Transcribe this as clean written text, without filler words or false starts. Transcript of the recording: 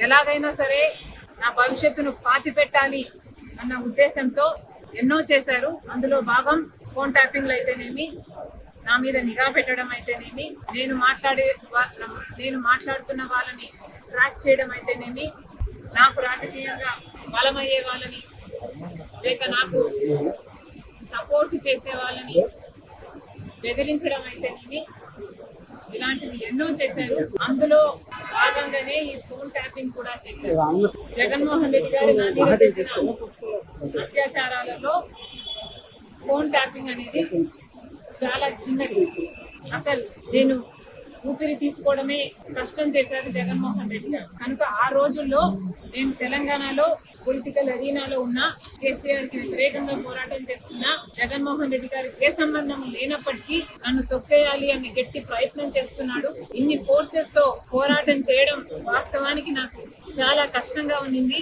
ఎలాగైనా సరే నా భవిష్యత్తును పాతి పెట్టాలి అన్న ఉద్దేశంతో ఎన్నో చేశారు. అందులో భాగం ఫోన్ ట్యాపింగ్లు అయితేనేమి, నా మీద నిఘా పెట్టడం అయితేనేమి, నేను మాట్లాడుతున్న వాళ్ళని ట్రాక్ చేయడం అయితేనేమి, నాకు రాజకీయంగా బలమయ్యే వాళ్ళని లేక నాకు సపోర్ట్ చేసే వాళ్ళని బెదిరించడం అయితేనేమి, ఇలాంటివి ఎన్నో చేశారు. అందులో భాగంగానే ఈ ఫోన్ ట్యాపింగ్ కూడా చేశారు. జగన్మోహన్ రెడ్డి గారి నా మీద చేసిన అత్యాచారాలలో ఫోన్ ట్యాపింగ్ అనేది చాలా చిన్నది. అసలు నేను ఊపిరి తీసుకోవడమే కష్టం చేశారు జగన్మోహన్ రెడ్డి గారు. కనుక ఆ రోజుల్లో నేను తెలంగాణలో పొలిటికల్ అరీనాలో ఉన్న, కేసీఆర్ కి వ్యతిరేకంగా పోరాటం చేస్తున్న జగన్మోహన్ రెడ్డి గారికి ఏ సంబంధం లేనప్పటికీ నన్ను తొక్కేయాలి అని గట్టి ప్రయత్నం చేస్తున్నాడు. ఇన్ని ఫోర్సెస్ తో పోరాటం చేయడం వాస్తవానికి నాకు చాలా కష్టంగా ఉండింది.